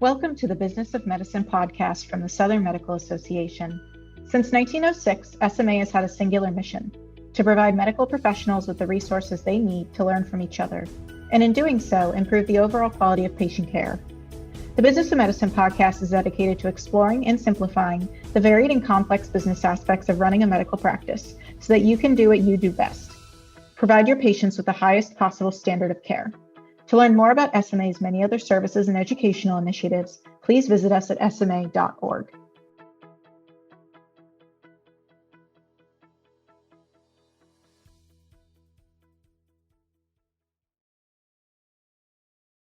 Welcome to the Business of Medicine podcast from the Southern Medical Association. Since 1906, SMA has had a singular mission: to provide medical professionals with the resources they need to learn from each other, and in doing so, improve the overall quality of patient care. The Business of Medicine podcast is dedicated to exploring and simplifying the varied and complex business aspects of running a medical practice so that you can do what you do best: provide your patients with the highest possible standard of care. To learn more about SMA's many other services and educational initiatives, please visit us at sma.org.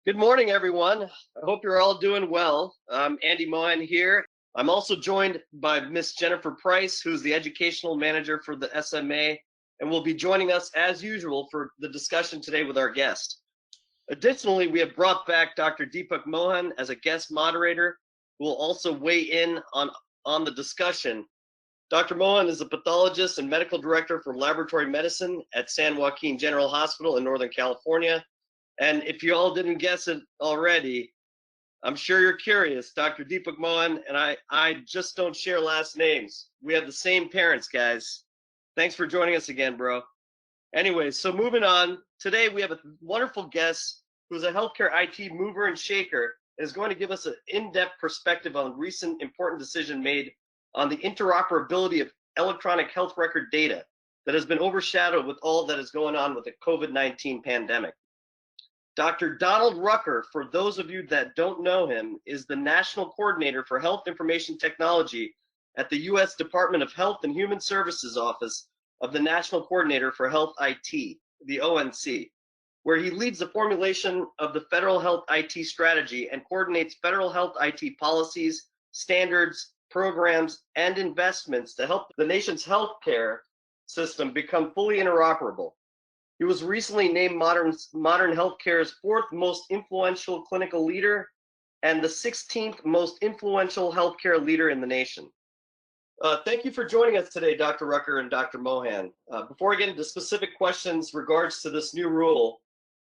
Good morning, everyone. I hope you're all doing well. I'm Andy Mohan here. I'm also joined by Miss Jennifer Price, who's the educational manager for the SMA, and will be joining us as usual for the discussion today with our guest. Additionally, we have brought back Dr. Deepak Mohan as a guest moderator, who will also weigh in on the discussion. Dr. Mohan is a pathologist and medical director for laboratory medicine at San Joaquin General Hospital in Northern California. And if you all didn't guess it already, I'm sure you're curious. Dr. Deepak Mohan and I just don't share last names. We have the same parents, guys. Thanks for joining us again, bro. Anyway, so moving on, today we have a wonderful guest who's a healthcare IT mover and shaker and is going to give us an in-depth perspective on recent important decision made on the interoperability of electronic health record data that has been overshadowed with all that is going on with the COVID-19 pandemic. Dr. Donald Rucker, for those of you that don't know him, is the National Coordinator for Health Information Technology at the U.S. Department of Health and Human Services Office of the National Coordinator for Health IT, the ONC, where he leads the formulation of the federal health IT strategy and coordinates federal health IT policies, standards, programs, and investments to help the nation's healthcare system become fully interoperable. He was recently named modern healthcare's 4th most influential clinical leader and the 16th most influential healthcare leader in the nation. Thank you for joining us today, Dr. Rucker and Dr. Mohan. Before I get into specific questions regards to this new rule,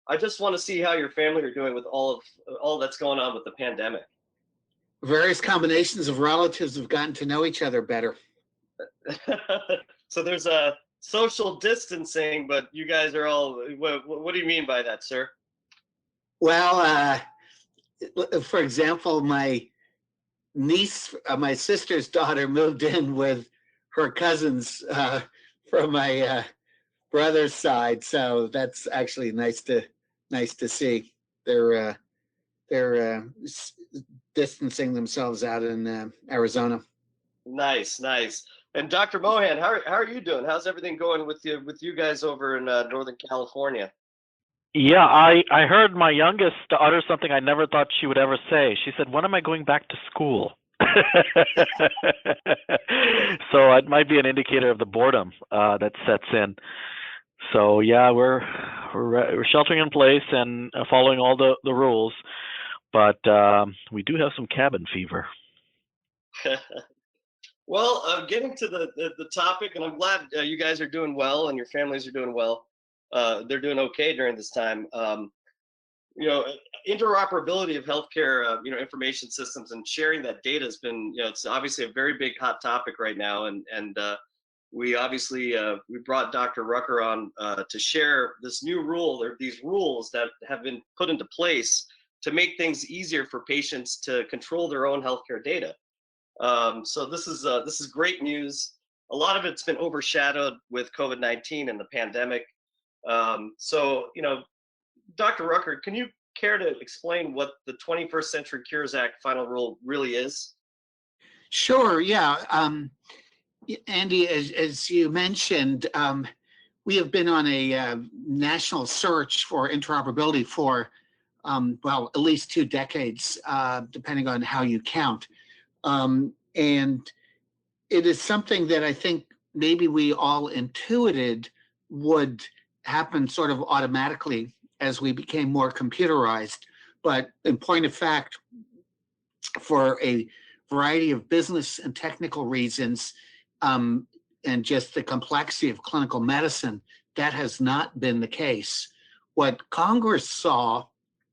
I just want to see how your family are doing with all that's going on with the pandemic. Various combinations of relatives have gotten to know each other better. So there's a social distancing, but you guys are all, what do you mean by that, sir? Well, for example, my niece, my sister's daughter, moved in with her cousins from my brother's side, so that's actually nice to see. They're distancing themselves out in Arizona. Nice. And Dr. Mohan, how are you doing? How's everything going with you guys over in Northern California? Yeah, I heard my youngest utter something I never thought she would ever say. She said, "When am I going back to school?" So it might be an indicator of the boredom that sets in. So yeah, we're sheltering in place and following all the rules, but we do have some cabin fever. Well, getting to the topic, and I'm glad you guys are doing well and your families are doing well. They're doing okay during this time. Interoperability of healthcare, information systems and sharing that data has been, it's obviously a very big hot topic right now. And we obviously, we brought Dr. Rucker on to share this new rule, or these rules that have been put into place to make things easier for patients to control their own healthcare data. So this is great news. A lot of it's been overshadowed with COVID-19 and the pandemic. So, Dr. Rucker, can you care to explain what the 21st Century Cures Act final rule really is? Sure, yeah. Andy, as you mentioned, we have been on a national search for interoperability for, at least 2 decades, depending on how you count. And it is something that I think maybe we all intuited would happen sort of automatically as we became more computerized. But in point of fact, for a variety of business and technical reasons, and just the complexity of clinical medicine, that has not been the case. What Congress saw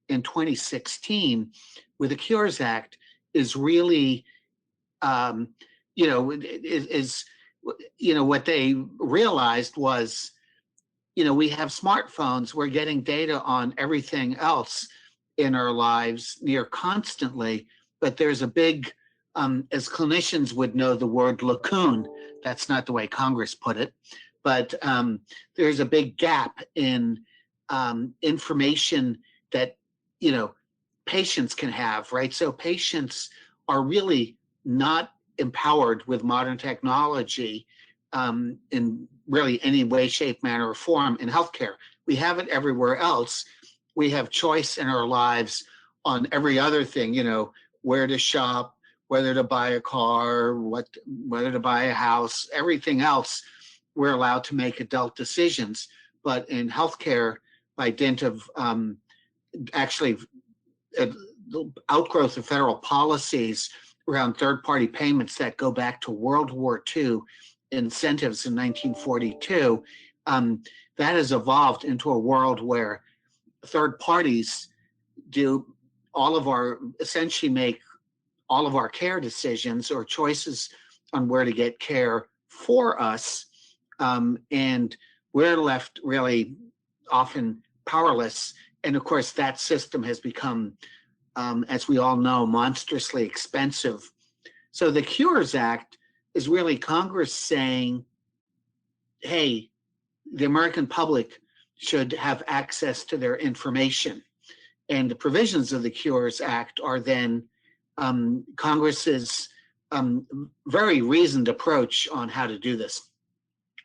in 2016 with the Cures Act is really, what they realized was, we have smartphones, we're getting data on everything else in our lives near constantly, but there's a big, as clinicians would know the word lacune, that's not the way Congress put it, but there's a big gap in information that, patients can have, right? So patients are really not empowered with modern technology in really any way, shape, manner, or form in healthcare. We have it everywhere else. We have choice in our lives on every other thing, where to shop, whether to buy a car, whether to buy a house, everything else, we're allowed to make adult decisions. But in healthcare, by dint of actually the outgrowth of federal policies around third-party payments that go back to World War II incentives in 1942, that has evolved into a world where third parties essentially make all of our care decisions or choices on where to get care for us, and we're left really often powerless. And of course, that system has become, as we all know, monstrously expensive. So the Cures Act is really Congress saying, hey, the American public should have access to their information. And the provisions of the Cures Act are then Congress's very reasoned approach on how to do this.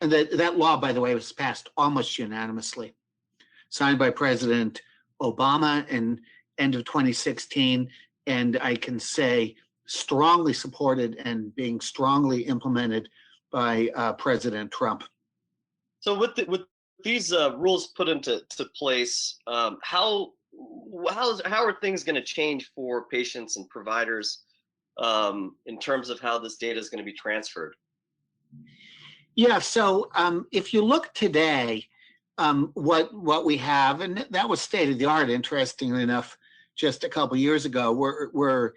And that law, by the way, was passed almost unanimously, signed by President Obama in end of 2016, and I can say strongly supported and being strongly implemented by President Trump. So with these rules put into place, how are things going to change for patients and providers in terms of how this data is going to be transferred? Yeah, so if you look today, what we have, and that was state of the art, interestingly enough, just a couple of years ago, were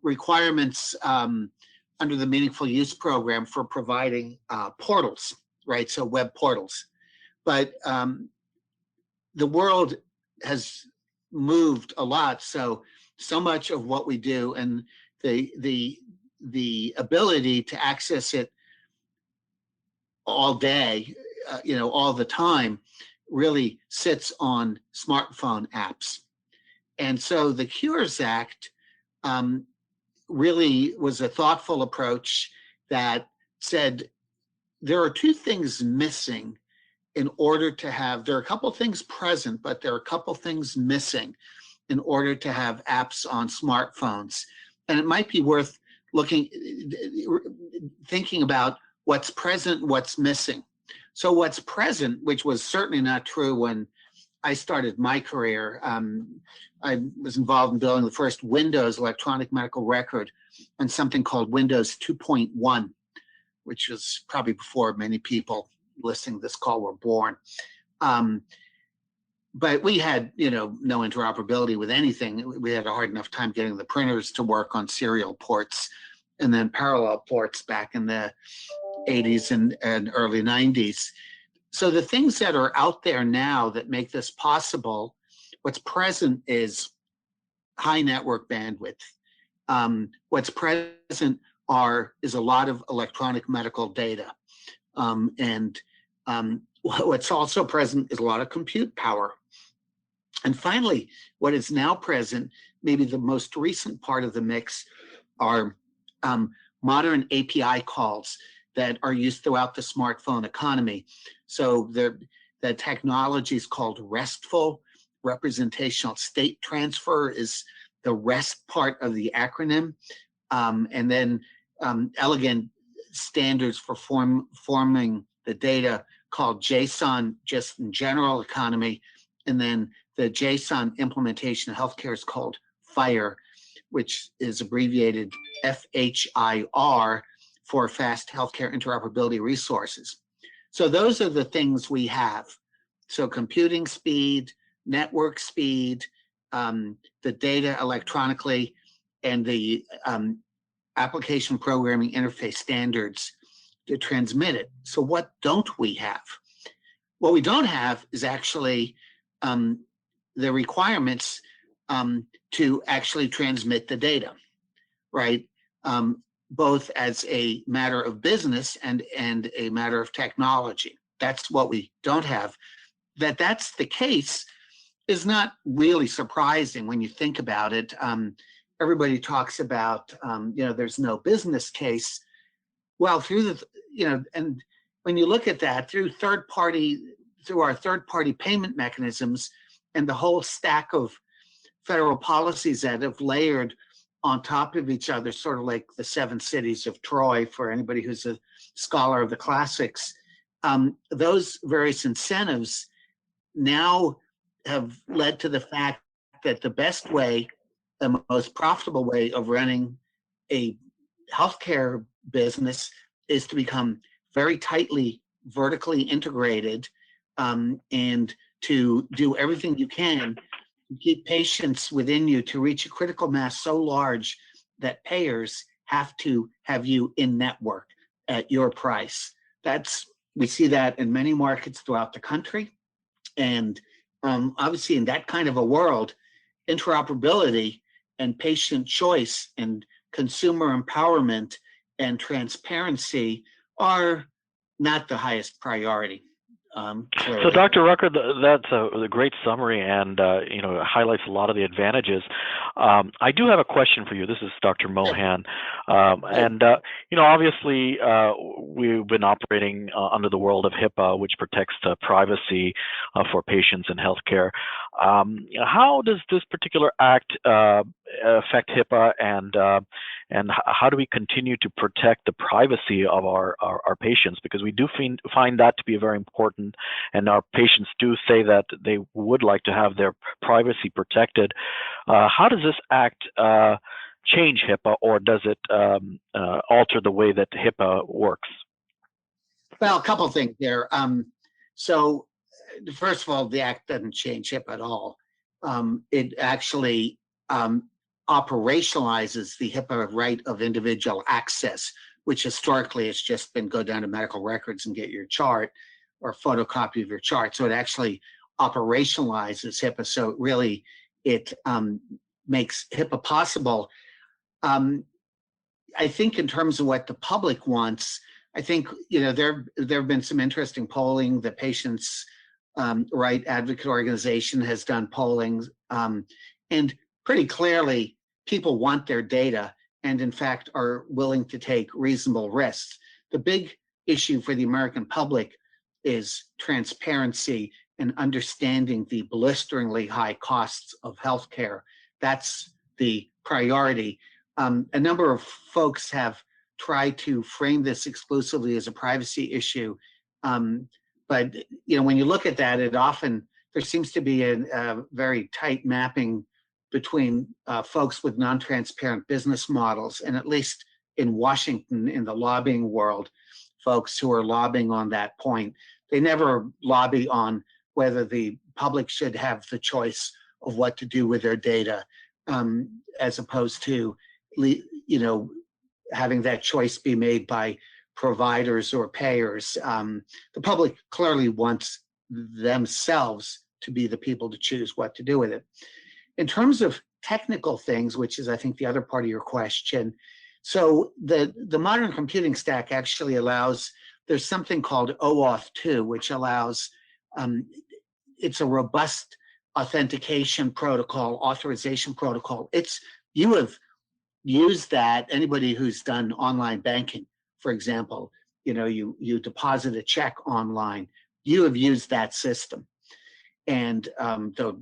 requirements under the Meaningful Use Program for providing portals, right? So web portals. But the world has moved a lot, so much of what we do and the ability to access it all day, all the time, really sits on smartphone apps. And so the Cures Act really was a thoughtful approach that said there are two things missing in order to have, there are a couple things present, but there are a couple things missing in order to have apps on smartphones. And it might be worth thinking about what's present, what's missing. So what's present, which was certainly not true when I started my career, I was involved in building the first Windows electronic medical record and something called Windows 2.1, which was probably before many people listening to this call were born. But we had, no interoperability with anything. We had a hard enough time getting the printers to work on serial ports and then parallel ports back in the 80s and early 90s. So the things that are out there now that make this possible, what's present is high network bandwidth. What's present is a lot of electronic medical data. What's also present is a lot of compute power. And finally, what is now present, maybe the most recent part of the mix, are modern API calls that are used throughout the smartphone economy. So the technology is called RESTful. Representational state transfer is the REST part of the acronym. And then elegant standards for forming the data called JSON, just in general economy. And then the JSON implementation of healthcare is called FHIR, which is abbreviated FHIR for Fast Healthcare Interoperability Resources. So those are the things we have. So computing speed, network speed, the data electronically and the application programming interface standards to transmit it. So what don't we have? What we don't have is actually the requirements to actually transmit the data, right? Both as a matter of business and a matter of technology. That's what we don't have. That's the case is not really surprising when you think about it. Everybody talks about, there's no business case. Well, through the, and when you look at that through our third-party payment mechanisms and the whole stack of federal policies that have layered on top of each other, sort of like the 7 cities of Troy, for anybody who's a scholar of the classics, those various incentives now have led to the fact that the best way, the most profitable way of running a healthcare business is to become very tightly vertically integrated and to do everything you can to keep patients within you to reach a critical mass so large that payers have to have you in network at your price. We see that in many markets throughout the country. And obviously in that kind of a world, interoperability and patient choice and consumer empowerment and transparency are not the highest priority. So, Dr. Rucker, that's a great summary, and highlights a lot of the advantages. I do have a question for you. This is Dr. Mohan, and obviously we've been operating under the world of HIPAA, which protects privacy for patients in healthcare. How does this particular act affect HIPAA, and how do we continue to protect the privacy of our patients? Because we do find that to be very important, and our patients do say that they would like to have their privacy protected. How does this act change HIPAA, or does it alter the way that HIPAA works? Well, a couple of things there. So first of all, the act doesn't change HIPAA at all. It actually operationalizes the HIPAA right of individual access, which historically has just been go down to medical records and get your chart or photocopy of your chart. So it actually operationalizes HIPAA. So really it makes HIPAA possible. I think in terms of what the public wants, I think there have been some interesting polling. The Patients' Right Advocate Organization has done polling, and pretty clearly people want their data and in fact are willing to take reasonable risks. The big issue for the American public is transparency and understanding the blisteringly high costs of healthcare. That's the priority. A number of folks have tried to frame this exclusively as a privacy issue, but when you look at that, there seems to be a very tight mapping between folks with non-transparent business models, and at least in Washington, in the lobbying world, folks who are lobbying on that point, they never lobby on whether the public should have the choice of what to do with their data, as opposed to having that choice be made by providers or payers. The public clearly wants themselves to be the people to choose what to do with it. In terms of technical things, which is I think the other part of your question, so the modern computing stack actually allows, there's something called OAuth 2, which allows, it's a robust authentication protocol, authorization protocol. You have used that, anybody who's done online banking, for example, you deposit a check online, you have used that system. And though,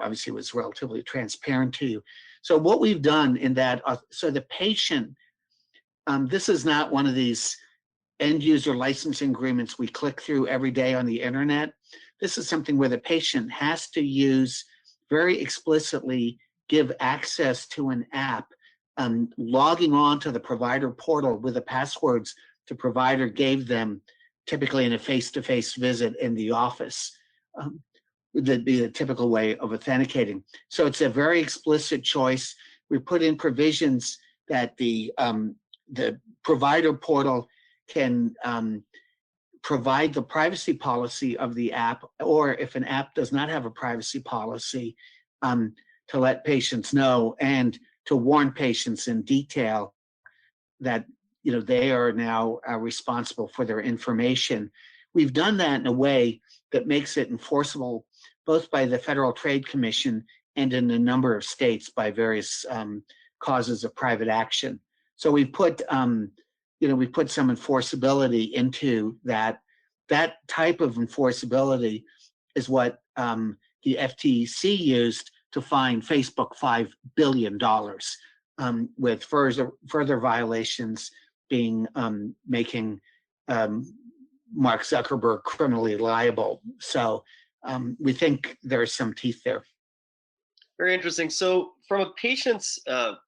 obviously it was relatively transparent to you. So what we've done in that, so the patient, this is not one of these end user licensing agreements we click through every day on the internet. This is something where the patient has to use, very explicitly give access to an app, logging on to the provider portal with the passwords the provider gave them, typically in a face-to-face visit in the office. that'd be the typical way of authenticating. So it's a very explicit choice. We put in provisions that the provider portal can provide the privacy policy of the app, or if an app does not have a privacy policy, to let patients know and to warn patients in detail that they are now responsible for their information. We've done that in a way that makes it enforceable both by the Federal Trade Commission and in a number of states by various causes of private action. So we put we put some enforceability into that. That type of enforceability is what the FTC used to fine Facebook $5 billion, with further violations being making Mark Zuckerberg criminally liable. So we think there's some teeth there. Very interesting. So from a patient's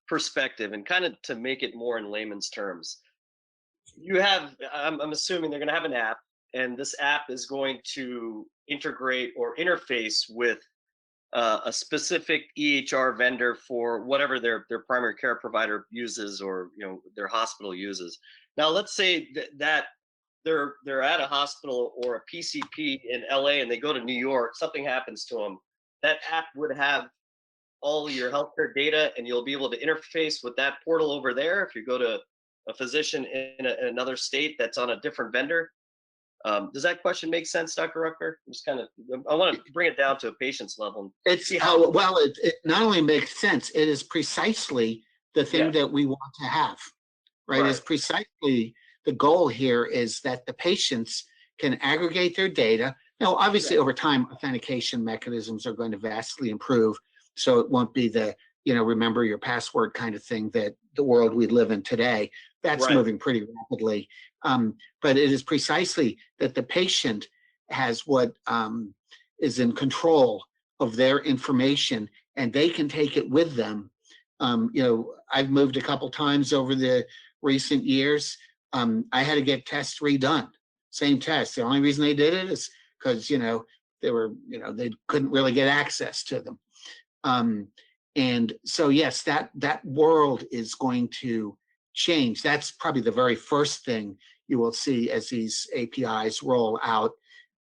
perspective, and kind of to make it more in layman's terms, I'm assuming they're going to have an app, and this app is going to integrate or interface with a specific EHR vendor for whatever their primary care provider uses, or their hospital uses. Now, let's say that they're at a hospital or a PCP in LA and they go to New York, something happens to them. That app would have all your healthcare data, and you'll be able to interface with that portal over there if you go to a physician in another state that's on a different vendor. Does that question make sense, Dr. Rucker? I want to bring it down to a patient's level. It's it not only makes sense, it is precisely the thing that we want to have, right? It's precisely the goal here is that the patients can aggregate their data. Now, obviously, over time, authentication mechanisms are going to vastly improve. So it won't be the, remember your password kind of thing that the world we live in today. That's moving pretty rapidly. But it is precisely that the patient has what is in control of their information, and they can take it with them. I've moved a couple times over the recent years. I had to get tests redone, same test. The only reason they did it is because, they couldn't really get access to them. And so, yes, that world is going to change. That's probably the very first thing you will see as these APIs roll out.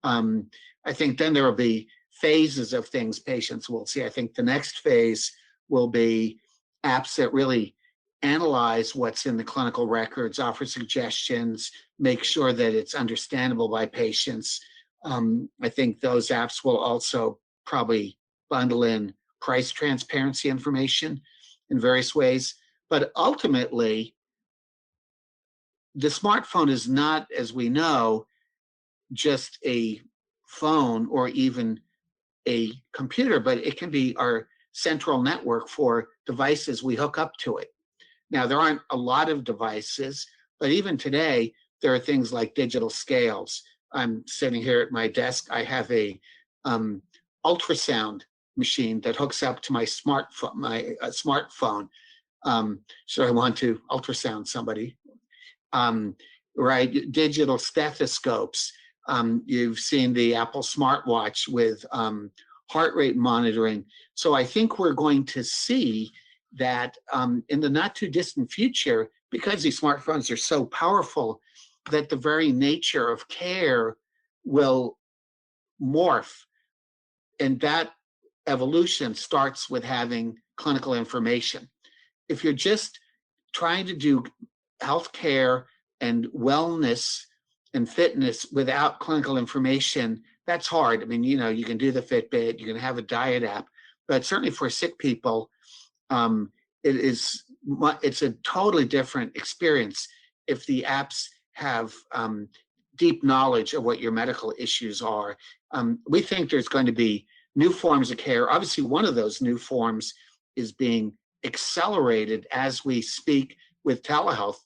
I think then there will be phases of things patients will see. I think the next phase will be apps that really analyze what's in the clinical records, offer suggestions, make sure that it's understandable by patients. I think those apps will also probably bundle in price transparency information in various ways. But ultimately, the smartphone is not, as we know, just a phone or even a computer, but it can be our central network for devices we hook up to it. Now, there aren't a lot of devices, but even today, there are things like digital scales. I'm sitting here at my desk. I have a ultrasound machine that hooks up to my smartphone. So I want to ultrasound somebody. Right, digital stethoscopes. You've seen the Apple smartwatch with heart rate monitoring. So I think we're going to see that in the not too distant future, because these smartphones are so powerful, that the very nature of care will morph. And that evolution starts with having clinical information. If you're just trying to do healthcare and wellness and fitness without clinical information, that's hard. I mean, you can do the Fitbit, you can have a diet app, but certainly for sick people, it's a totally different experience if the apps have deep knowledge of what your medical issues are. We think there's going to be new forms of care. Obviously, one of those new forms is being accelerated as we speak with telehealth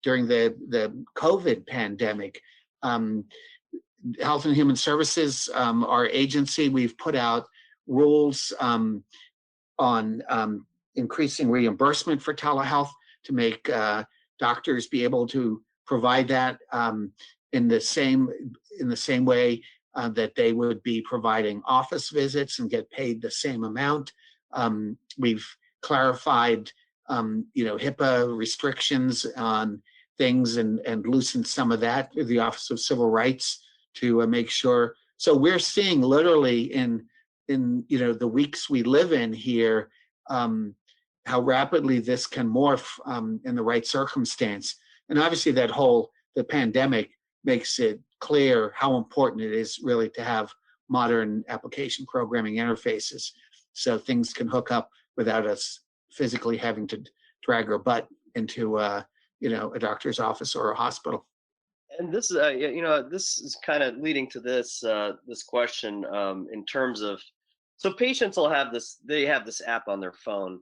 during the COVID pandemic. Health and Human Services, our agency, we've put out rules on increasing reimbursement for telehealth to make doctors be able to provide that in the same way. that they would be providing office visits and get paid the same amount. We've clarified, HIPAA restrictions on things and loosened some of that through the Office of Civil Rights to make sure. So we're seeing literally in the weeks we live in here, how rapidly this can morph in the right circumstance. And obviously the pandemic makes it clear how important it is really to have modern application programming interfaces so things can hook up without us physically having to drag our butt into a doctor's office or a hospital. And this is, this is kind of leading to this question in terms of, so patients will have they have this app on their phone.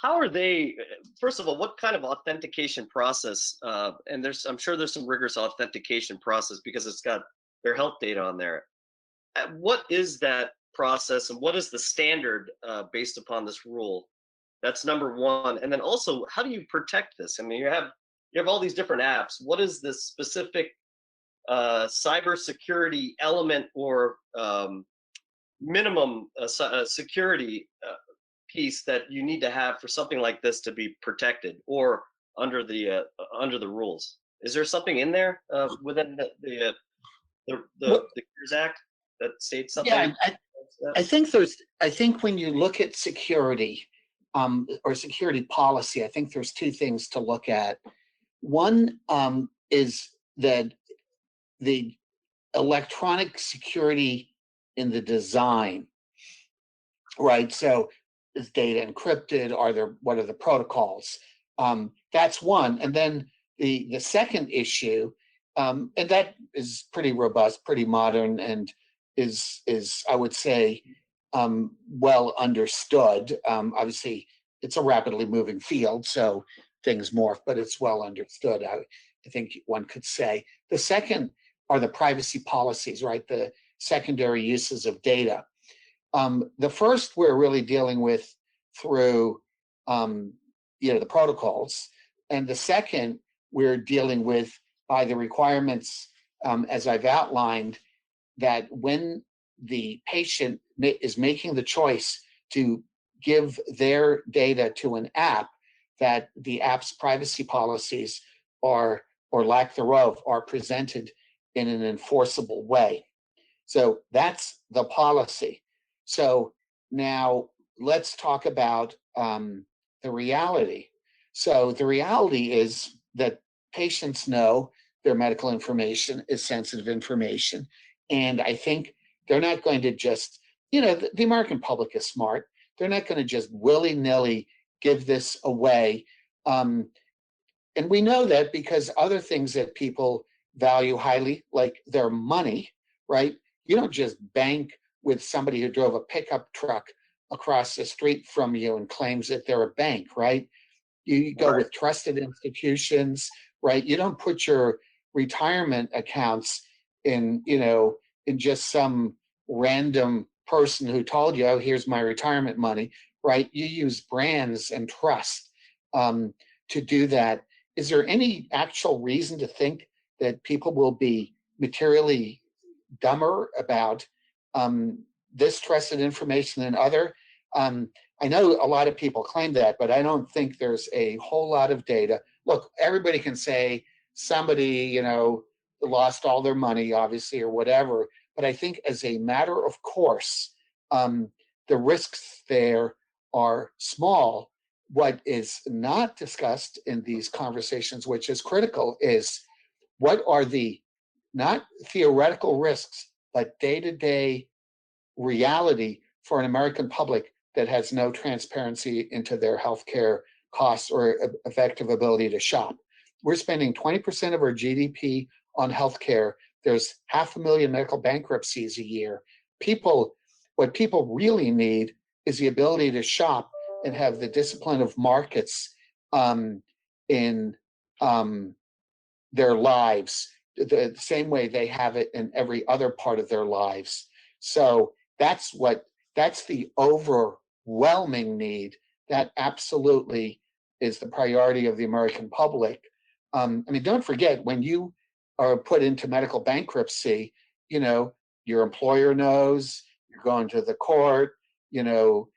How are they, first of all, what kind of authentication process, and I'm sure there's some rigorous authentication process because it's got their health data on there. What is that process and what is the standard based upon this rule? That's number one. And then also, how do you protect this? I mean, you have all these different apps. What is the specific cybersecurity element or minimum security piece that you need to have for something like this to be protected or under the rules? Is there something in there within the CARES Act that states something? Yeah, I think when you look at security or security policy, I think there's two things to look at. One is that the electronic security in the design, right? So is data encrypted? What are the protocols? That's one. And then the second issue, and that is pretty robust, pretty modern, and is I would say well understood. Obviously, it's a rapidly moving field, so things morph, but it's well understood. I think one could say. The second are the privacy policies, right? The secondary uses of data. The first we're really dealing with through the protocols, and the second we're dealing with by the requirements, as I've outlined, that when the patient is making the choice to give their data to an app, that the app's privacy policies or lack thereof are presented in an enforceable way. So that's the policy. So now let's talk about the reality. So the reality is that patients know their medical information is sensitive information. And I think they're not going to just, the American public is smart. They're not going to just willy-nilly give this away. And we know that because other things that people value highly, like their money, right? You don't just bank with somebody who drove a pickup truck across the street from you and claims that they're a bank, right? You go with trusted institutions, right? You don't put your retirement accounts in just some random person who told you, oh, here's my retirement money, right? You use brands and trust to do that. Is there any actual reason to think that people will be materially dumber about this trusted information than other? I know a lot of people claim that, but I don't think there's a whole lot of data. Look, everybody can say somebody, lost all their money, obviously, or whatever. But I think as a matter of course, the risks there are small. What is not discussed in these conversations, which is critical, is what are the not theoretical risks, but day-to-day reality for an American public that has no transparency into their healthcare costs or effective ability to shop. We're spending 20% of our GDP on healthcare. There's 500,000 medical bankruptcies a year. What people really need is the ability to shop and have the discipline of markets in their lives, the same way they have it in every other part of their lives. So that's the overwhelming need. That absolutely is the priority of the American public. Don't forget, when you are put into medical bankruptcy, your employer knows, you're going to the court, you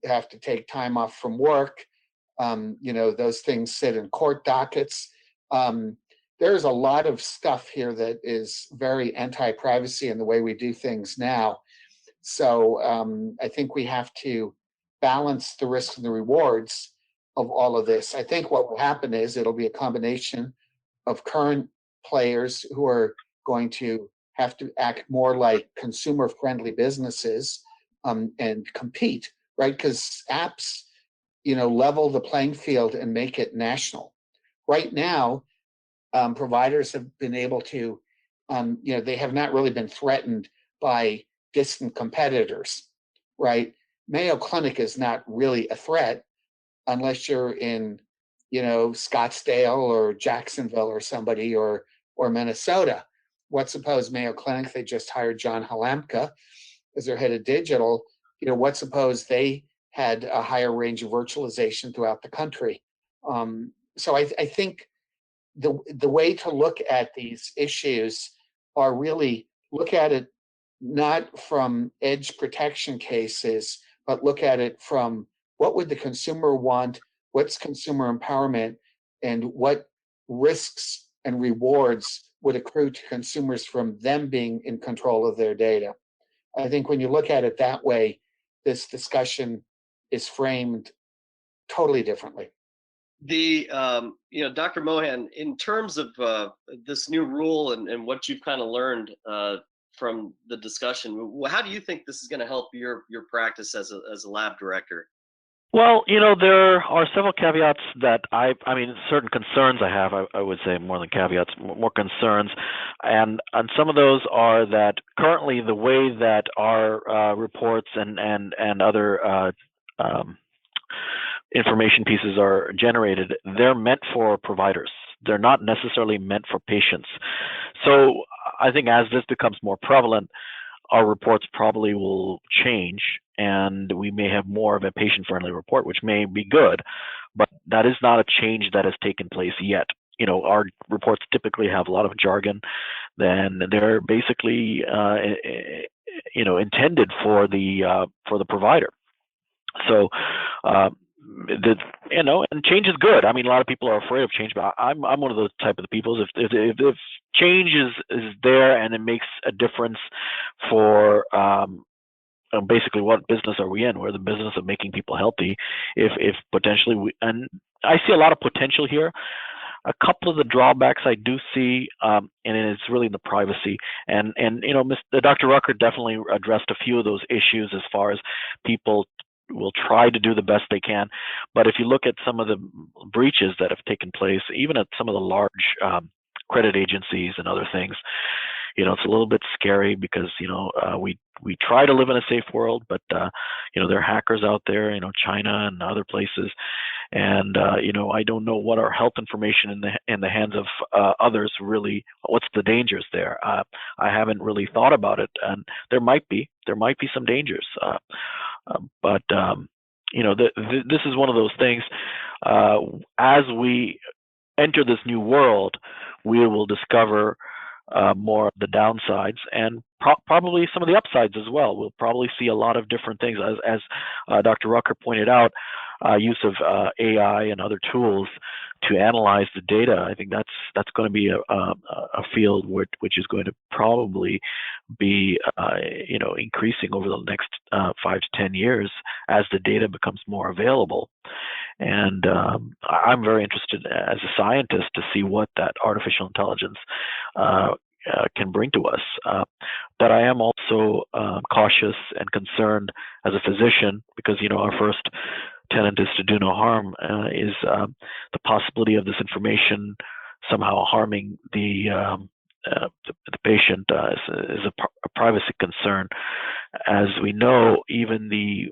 have to take time off from work. Those things sit in court dockets. There's a lot of stuff here that is very anti-privacy in the way we do things now. So I think we have to balance the risks and the rewards of all of this. I think what will happen is it'll be a combination of current players who are going to have to act more like consumer-friendly businesses and compete, right? Because apps, level the playing field and make it national. Right now, providers have been able to, they have not really been threatened by distant competitors, right? Mayo Clinic is not really a threat unless you're in, Scottsdale or Jacksonville or somebody or Minnesota. What suppose Mayo Clinic, they just hired John Halamka as their head of digital. What suppose they had a higher range of virtualization throughout the country. So I think the way to look at these issues are really look at it not from edge protection cases, but look at it from what would the consumer want, what's consumer empowerment, and what risks and rewards would accrue to consumers from them being in control of their data. I think when you look at it that way, this discussion is framed totally differently. Dr. Mohan, in terms of this new rule and what you've kind of learned from the discussion, how do you think this is going to help your practice as a lab director? Well, there are several caveats that certain concerns I have, I would say more than caveats, more concerns. And some of those are that currently the way that our reports and other information pieces are generated, they're meant for providers. They're not necessarily meant for patients. So I think as this becomes more prevalent, our reports probably will change and we may have more of a patient-friendly report, which may be good, but that is not a change that has taken place yet. Our reports typically have a lot of jargon, then they're basically intended for the provider. So and change is good. I mean, a lot of people are afraid of change, but I'm one of those type of the people. If change is there and it makes a difference for basically what business are we in? We're the business of making people healthy. If potentially and I see a lot of potential here. A couple of the drawbacks I do see, and it's really the privacy. And Dr. Rucker definitely addressed a few of those issues as far as people will try to do the best they can. But if you look at some of the breaches that have taken place, even at some of the large credit agencies and other things, it's a little bit scary because, we try to live in a safe world, but, there are hackers out there, China and other places. And, I don't know what our health information in the hands of others really, what's the dangers there? I haven't really thought about it. And there might be some dangers. But this is one of those things. As we enter this new world, we will discover more of the downsides and probably some of the upsides as well. We'll probably see a lot of different things. As Dr. Rucker pointed out, use of AI and other tools to analyze the data. I think that's going to be a field which is going to probably be increasing over the next 5 to 10 years as the data becomes more available. And I'm very interested as a scientist to see what that artificial intelligence can bring to us. But I am also cautious and concerned as a physician because, our first tenet is to do no harm, is the possibility of this information somehow harming the patient is a privacy concern. As we know, even the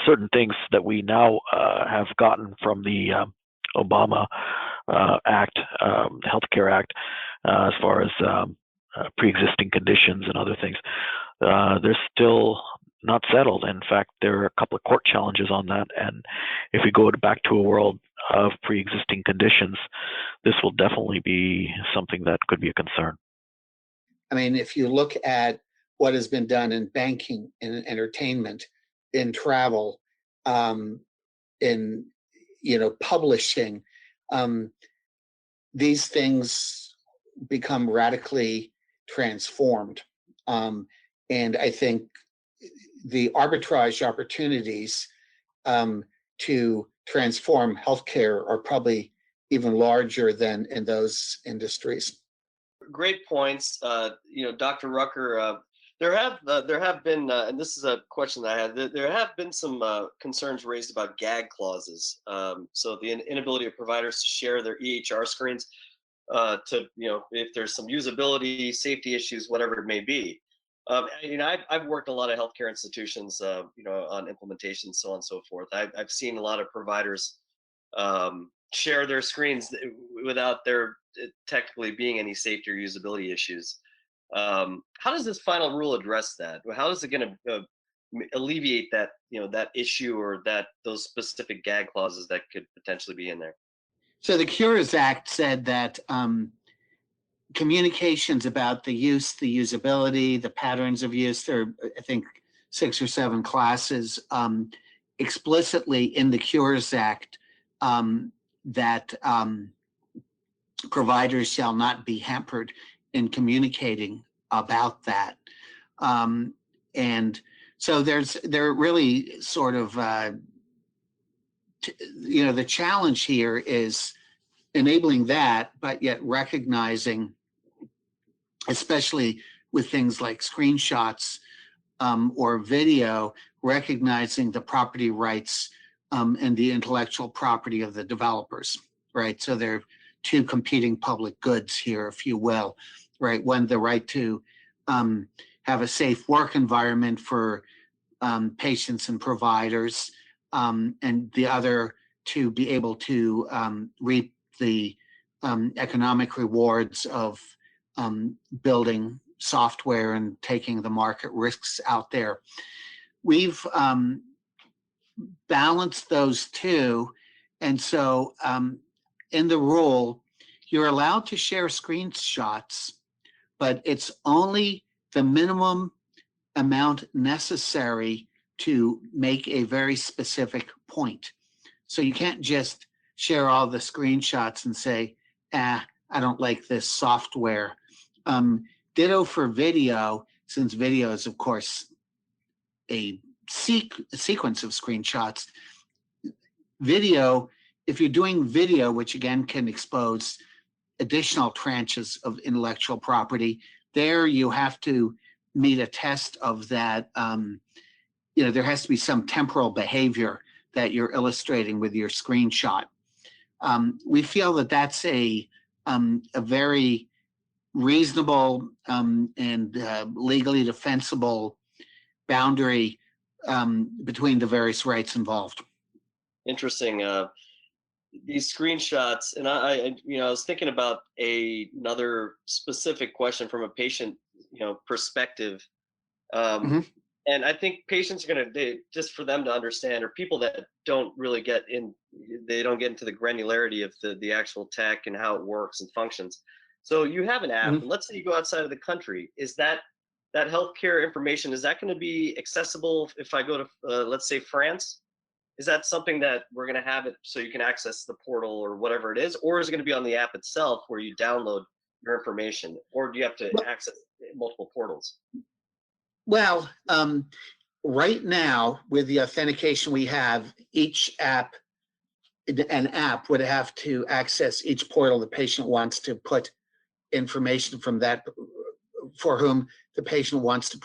certain things that we now have gotten from the Obama Act, Healthcare Act, as far as pre-existing conditions and other things, they're still not settled. In fact, there are a couple of court challenges on that. And if we go back to a world of pre-existing conditions, this will definitely be something that could be a concern. I mean, if you look at what has been done in banking, in entertainment, in travel, in publishing, these things become radically transformed. And I think the arbitrage opportunities to transform healthcare are probably even larger than in those industries. Great points. Dr. Rucker, there have been, and this is a question that I had, there have been some concerns raised about gag clauses. So the inability of providers to share their EHR screens if there's some usability, safety issues, whatever it may be. I've worked a lot of healthcare institutions, on implementation, so on and so forth. I've seen a lot of providers share their screens without there technically being any safety or usability issues. How does this final rule address that? How is it going to alleviate that, that issue or those specific gag clauses that could potentially be in there? So the Cures Act said that communications about the use, the usability, the patterns of use, there are, I think, 6 or 7 classes explicitly in the Cures Act that providers shall not be hampered in communicating about that. And so they're really sort of, the challenge here is enabling that, but yet recognizing, especially with things like screenshots or video, recognizing the property rights and the intellectual property of the developers, right? So there are 2 competing public goods here, if you will, right? One, the right to have a safe work environment for patients and providers, and the other to be able to reap the economic rewards of building software and taking the market risks out there. We've balanced those 2. And so in the rule, you're allowed to share screenshots, but it's only the minimum amount necessary to make a very specific point. So you can't just share all the screenshots and say, I don't like this software. Ditto for video, since video is, of course, a sequence of screenshots. Video, if you're doing video, which again can expose additional tranches of intellectual property, there you have to meet a test of that. There has to be some temporal behavior that you're illustrating with your screenshot. We feel that that's a very reasonable and legally defensible boundary between the various rights involved. Interesting. These screenshots, and I was thinking about another specific question from a patient, perspective. And I think patients are going to, just for them to understand, or people that don't really they don't get into the granularity of the actual tech and how it works and functions. So you have an app, and let's say you go outside of the country. Is that healthcare information, is that going to be accessible if I go to, let's say, France? Is that something that we're going to have it so you can access the portal or whatever it is? Or is it going to be on the app itself where you download your information? Or do you have to access multiple portals? Well, right now, with the authentication we have, each app, an app would have to access each portal the patient wants to put information from that, for whom the patient wants to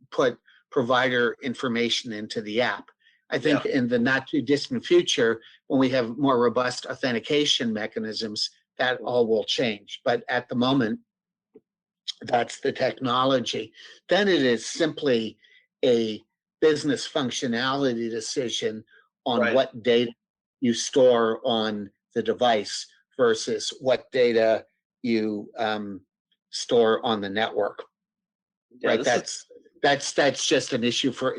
put provider information into the app. I think in the not too distant future, when we have more robust authentication mechanisms, that all will change. But at the moment, that's the technology. Then it is simply a business functionality decision on what data you store on the device versus what data you store on the network. Right? That's just an issue for,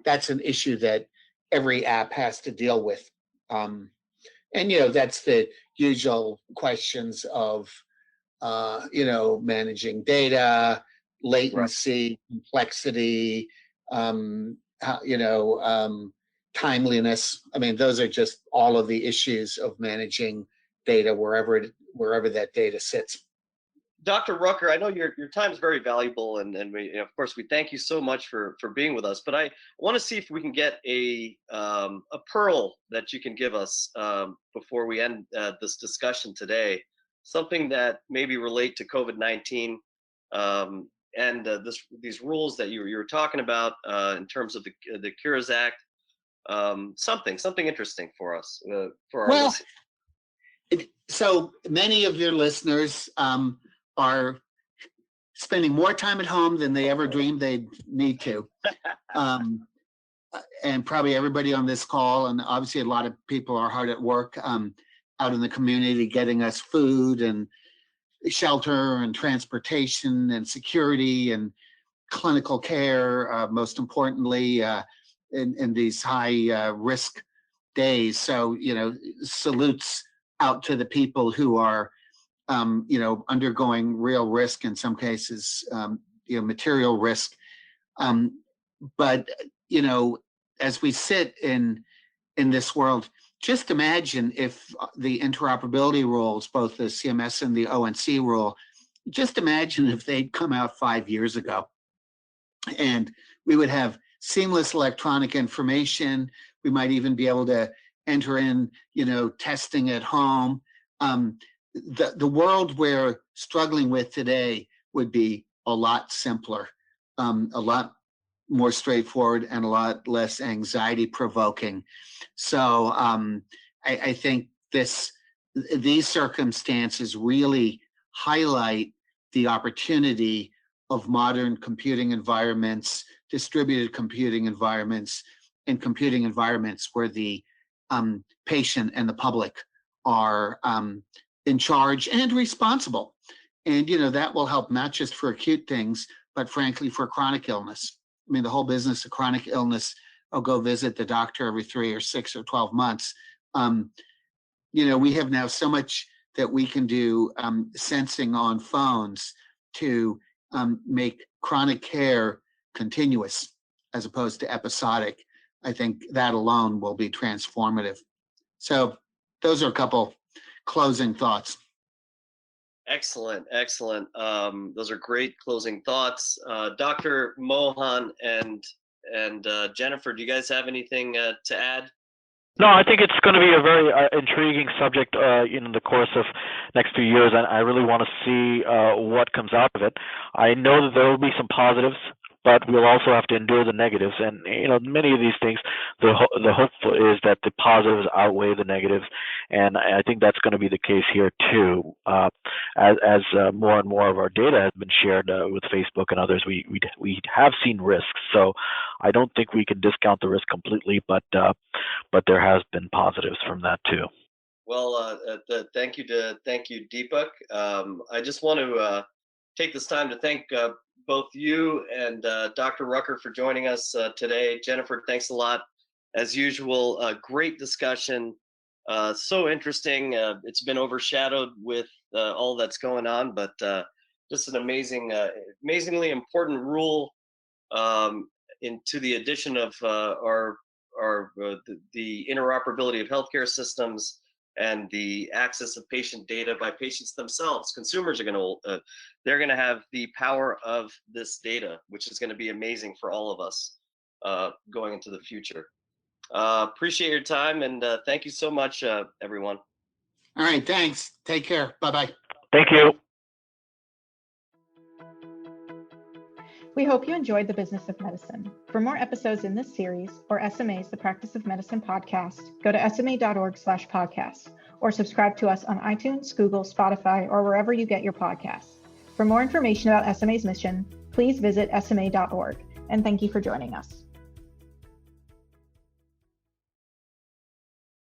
that's an issue that every app has to deal with. And that's the usual questions of managing data, latency, complexity, timeliness. I mean, those are just all of the issues of managing data wherever that data sits. Dr. Rucker, I know your time is very valuable, and we, of course, we thank you so much for being with us. But I want to see if we can get a pearl that you can give us before we end this discussion today. Something that maybe relate to COVID-19 and these rules that you were talking about in terms of the Cures Act. Something interesting for us for our listeners. So many of your listeners are spending more time at home than they ever dreamed they'd need to. And probably everybody on this call, and obviously a lot of people are hard at work out in the community getting us food and shelter and transportation and security and clinical care, most importantly, in these high risk days. So, salutes out to the people who are undergoing real risk, in some cases, material risk. But as we sit in this world, just imagine if the interoperability rules, both the CMS and the ONC rule, just imagine if they'd come out 5 years ago, and we would have seamless electronic information. We might even be able to enter in, testing at home. The world we're struggling with today would be a lot simpler, a lot more straightforward, and a lot less anxiety provoking. So I think these circumstances really highlight the opportunity of modern computing environments, distributed computing environments, and computing environments where the patient and the public are in charge and responsible. And, that will help not just for acute things, but frankly, for chronic illness. I mean, the whole business of chronic illness, I'll go visit the doctor every 3 or 6 or 12 months. We have now so much that we can do sensing on phones to make chronic care continuous as opposed to episodic. I think that alone will be transformative. So those are a couple closing thoughts. Excellent. Those are great closing thoughts. Dr. Mohan and Jennifer, do you guys have anything to add? No, I think it's going to be a very intriguing subject in the course of next few years, and I really want to see what comes out of it. I know that there will be some positives, but we'll also have to endure the negatives. And many of these things, the hope is that the positives outweigh the negatives, and I think that's going to be the case here too. As more and more of our data has been shared with Facebook and others, we have seen risks. So I don't think we can discount the risk completely, but there has been positives from that too. Well, thank you, Deepak. I just want to take this time to thank both you and Dr. Rucker for joining us today. Jennifer, thanks a lot. As usual, great discussion. So interesting. It's been overshadowed with all that's going on, but just an amazingly important rule into the addition of the interoperability of healthcare systems and the access of patient data by patients themselves. Consumers are they're going to have the power of this data, which is going to be amazing for all of us going into the future. Appreciate your time, and thank you so much, everyone. All right, thanks. Take care. Bye-bye. Thank you. We hope you enjoyed The Business of Medicine. For more episodes in this series, or SMA's The Practice of Medicine podcast, go to sma.org/podcast, or subscribe to us on iTunes, Google, Spotify, or wherever you get your podcasts. For more information about SMA's mission, please visit sma.org, and thank you for joining us.